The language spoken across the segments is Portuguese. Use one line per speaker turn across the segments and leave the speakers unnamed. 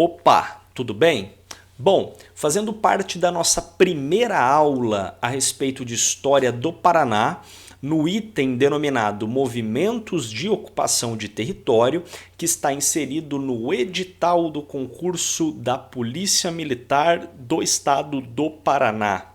Opa, tudo bem? Bom, fazendo parte da nossa primeira aula a respeito de História do Paraná, no item denominado Movimentos de Ocupação de Território, que está inserido no edital do concurso da Polícia Militar do Estado do Paraná.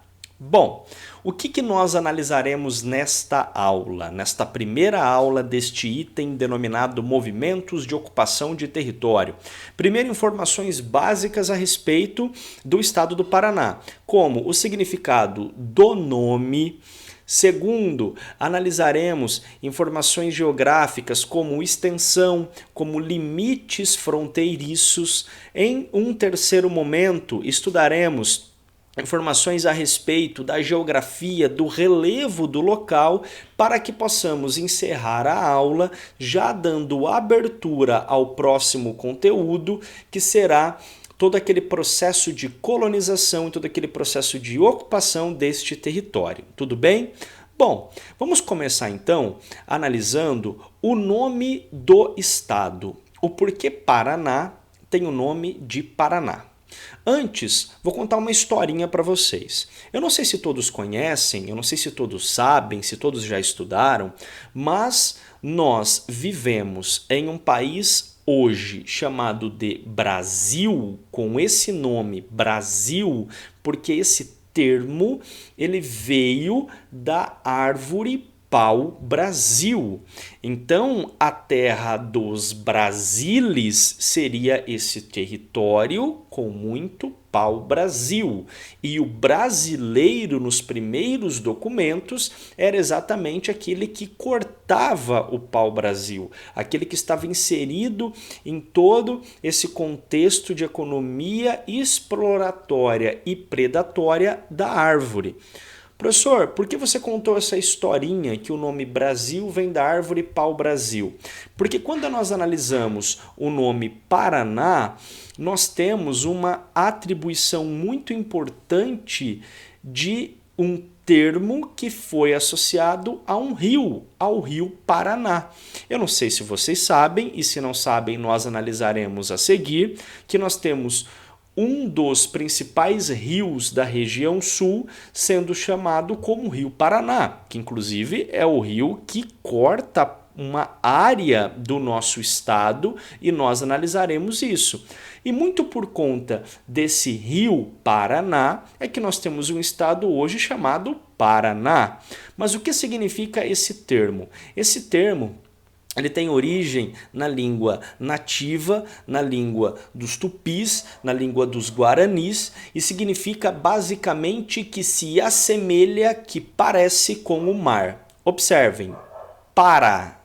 Bom, o que nós analisaremos nesta aula, nesta primeira aula deste item denominado Movimentos de Ocupação de Território? Primeiro, informações básicas a respeito do Estado do Paraná, como o significado do nome. Segundo, analisaremos informações geográficas como extensão, como limites fronteiriços. Em um terceiro momento, estudaremos informações a respeito da geografia, do relevo do local, para que possamos encerrar a aula já dando abertura ao próximo conteúdo, que será todo aquele processo de colonização e todo aquele processo de ocupação deste território. Tudo bem? Bom, vamos começar então analisando o nome do estado. O porquê Paraná tem o nome de Paraná. Antes, vou contar uma historinha para vocês. Eu não sei se todos conhecem, eu não sei se todos sabem, se todos já estudaram, mas nós vivemos em um país hoje chamado de Brasil, com esse nome Brasil, porque esse termo ele veio da árvore pau-brasil. Então, a terra dos Brasilis seria esse território com muito pau-brasil. E o brasileiro, nos primeiros documentos, era exatamente aquele que cortava o pau-brasil, aquele que estava inserido em todo esse contexto de economia exploratória e predatória da árvore. Professor, por que você contou essa historinha que o nome Brasil vem da árvore pau-brasil? Porque quando nós analisamos o nome Paraná, nós temos uma atribuição muito importante de um termo que foi associado a um rio, ao rio Paraná. Eu não sei se vocês sabem, e se não sabem, nós analisaremos a seguir, que nós temos um dos principais rios da região sul sendo chamado como Rio Paraná, que inclusive é o rio que corta uma área do nosso estado e nós analisaremos isso. E muito por conta desse rio Paraná é que nós temos um estado hoje chamado Paraná. Mas o que significa esse termo? Esse termo ele tem origem na língua nativa, na língua dos tupis, na língua dos guaranis e significa basicamente que se assemelha, que parece com o mar. Observem, para,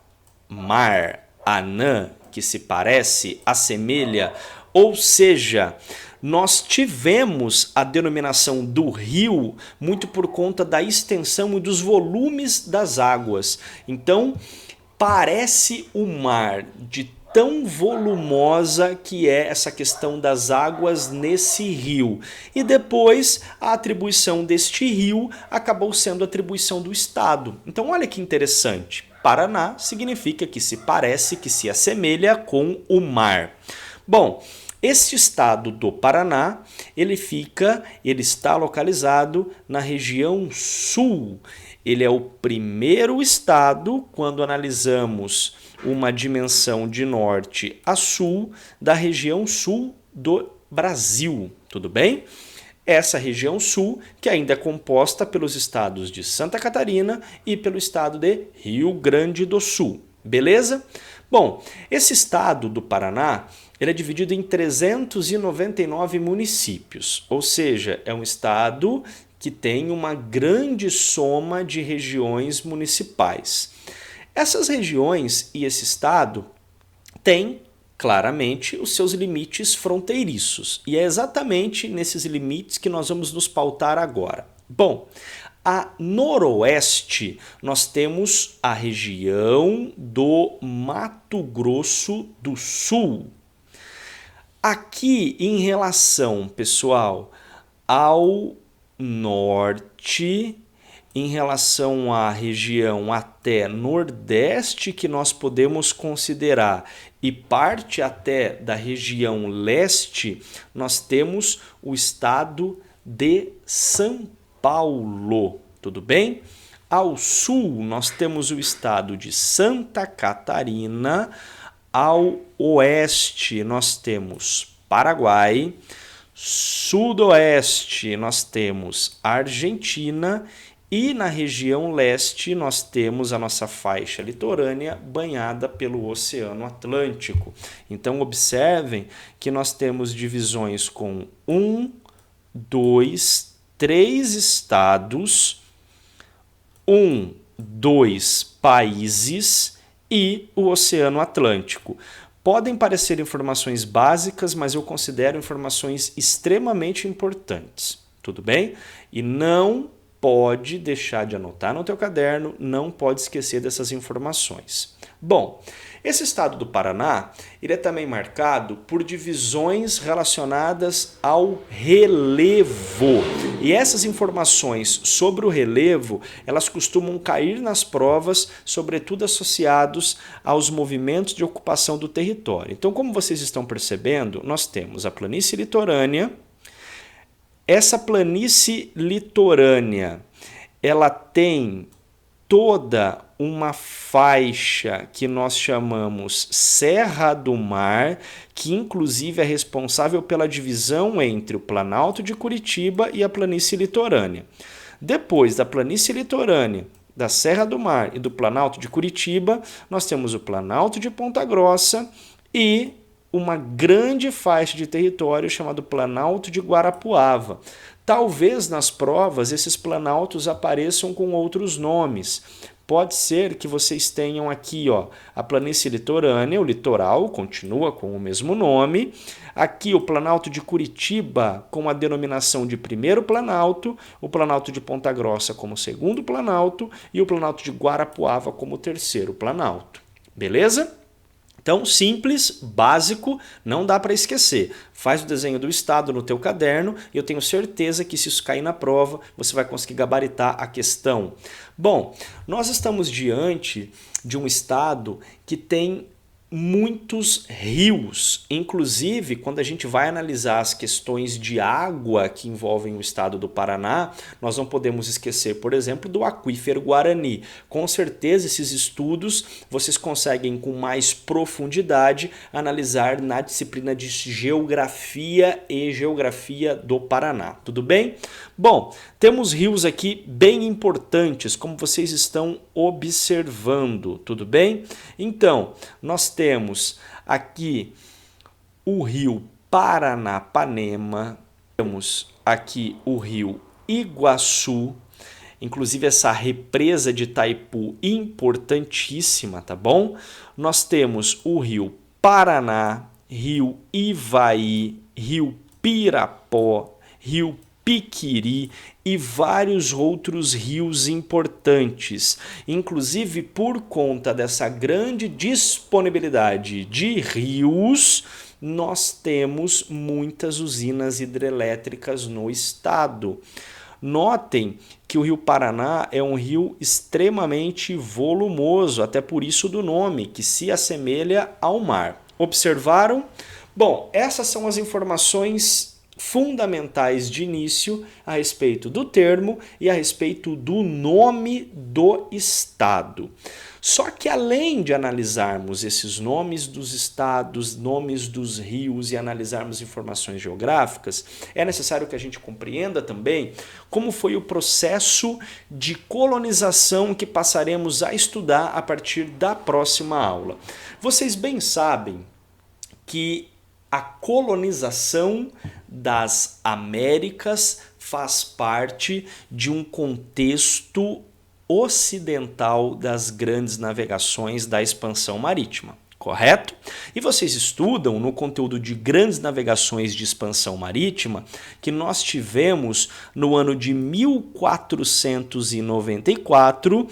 mar, anã, que se parece, assemelha, ou seja, nós tivemos a denominação do rio muito por conta da extensão e dos volumes das águas. Então, parece o mar de tão volumosa que é essa questão das águas nesse rio. E depois a atribuição deste rio acabou sendo a atribuição do estado. Então olha que interessante. Paraná significa que se parece, que se assemelha com o mar. Bom, este estado do Paraná, ele está localizado na região sul. Ele é o primeiro estado, quando analisamos uma dimensão de norte a sul, da região sul do Brasil. Tudo bem? Essa região sul, que ainda é composta pelos estados de Santa Catarina e pelo estado de Rio Grande do Sul. Beleza? Bom, esse estado do Paraná, ele é dividido em 399 municípios, ou seja, é um estado que tem uma grande soma de regiões municipais. Essas regiões e esse estado têm claramente os seus limites fronteiriços, e é exatamente nesses limites que nós vamos nos pautar agora. Bom, a noroeste nós temos a região do Mato Grosso do Sul. Aqui em relação, pessoal, ao norte, em relação à região até nordeste, que nós podemos considerar, e parte até da região leste, nós temos o estado de São Paulo, tudo bem? Ao sul, nós temos o estado de Santa Catarina. Ao oeste, nós temos Paraguai. Sudoeste, nós temos Argentina. E na região leste, nós temos a nossa faixa litorânea banhada pelo Oceano Atlântico. Então, observem que nós temos divisões com 1, 2, 3 estados, 1, 2 países e o Oceano Atlântico. Podem parecer informações básicas, mas eu considero informações extremamente importantes. Tudo bem? E não pode deixar de anotar no teu caderno, não pode esquecer dessas informações. Bom, esse estado do Paraná, ele é também marcado por divisões relacionadas ao relevo. E essas informações sobre o relevo, elas costumam cair nas provas, sobretudo associados aos movimentos de ocupação do território. Então, como vocês estão percebendo, nós temos a planície litorânea. Essa planície litorânea, ela tem toda uma faixa que nós chamamos Serra do Mar, que inclusive é responsável pela divisão entre o Planalto de Curitiba e a planície litorânea. Depois da planície litorânea, da Serra do Mar e do Planalto de Curitiba, nós temos o Planalto de Ponta Grossa e uma grande faixa de território chamado Planalto de Guarapuava. Talvez nas provas esses planaltos apareçam com outros nomes. Pode ser que vocês tenham aqui a planície litorânea, o litoral, continua com o mesmo nome. Aqui o Planalto de Curitiba com a denominação de primeiro planalto, o Planalto de Ponta Grossa como segundo planalto e o Planalto de Guarapuava como terceiro planalto. Beleza? Então, simples, básico, não dá para esquecer. Faz o desenho do estado no teu caderno e eu tenho certeza que se isso cair na prova, você vai conseguir gabaritar a questão. Bom, nós estamos diante de um estado que tem muitos rios. Inclusive, quando a gente vai analisar as questões de água que envolvem o estado do Paraná, nós não podemos esquecer, por exemplo, do aquífero Guarani. Com certeza, esses estudos vocês conseguem com mais profundidade analisar na disciplina de Geografia e Geografia do Paraná. Tudo bem? Bom, temos rios aqui bem importantes, como vocês estão observando, tudo bem? Então, nós temos aqui o rio Paranapanema, temos aqui o rio Iguaçu, inclusive essa represa de Itaipu importantíssima, tá bom? Nós temos o rio Paraná, rio Ivaí, rio Pirapó, rio Piquiri e vários outros rios importantes. Inclusive, por conta dessa grande disponibilidade de rios, nós temos muitas usinas hidrelétricas no estado. Notem que o rio Paraná é um rio extremamente volumoso, até por isso do nome, que se assemelha ao mar. Observaram? Bom, essas são as informações fundamentais de início a respeito do termo e a respeito do nome do estado. Só que além de analisarmos esses nomes dos estados, nomes dos rios e analisarmos informações geográficas, é necessário que a gente compreenda também como foi o processo de colonização que passaremos a estudar a partir da próxima aula. Vocês bem sabem que a colonização das Américas faz parte de um contexto ocidental das grandes navegações da expansão marítima, correto? E vocês estudam no conteúdo de grandes navegações de expansão marítima que nós tivemos no ano de 1494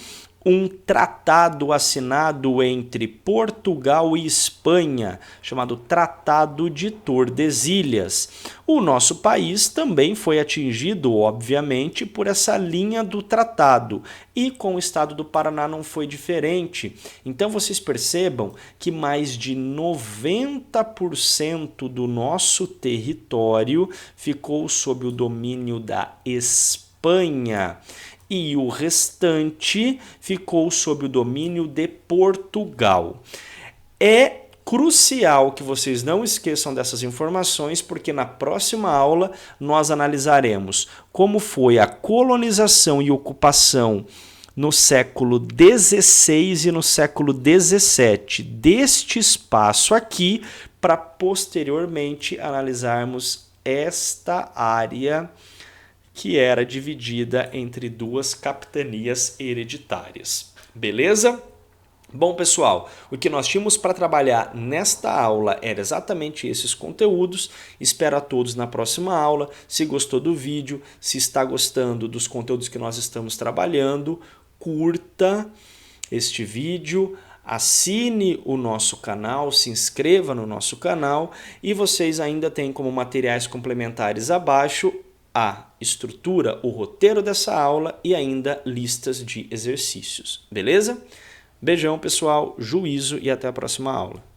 um tratado assinado entre Portugal e Espanha, chamado Tratado de Tordesilhas. O nosso país também foi atingido, obviamente, por essa linha do tratado, e com o estado do Paraná não foi diferente. Então vocês percebam que mais de 90% do nosso território ficou sob o domínio da Espanha e o restante ficou sob o domínio de Portugal. É crucial que vocês não esqueçam dessas informações, porque na próxima aula nós analisaremos como foi a colonização e ocupação no século XVI e no século XVII deste espaço aqui, para posteriormente analisarmos esta área que era dividida entre duas capitanias hereditárias. Beleza? Bom, pessoal, o que nós tínhamos para trabalhar nesta aula era exatamente esses conteúdos. Espero a todos na próxima aula. Se gostou do vídeo, se está gostando dos conteúdos que nós estamos trabalhando, curta este vídeo, assine o nosso canal, se inscreva no nosso canal e vocês ainda têm como materiais complementares abaixo a estrutura, o roteiro dessa aula e ainda listas de exercícios. Beleza? Beijão, pessoal, juízo e até a próxima aula.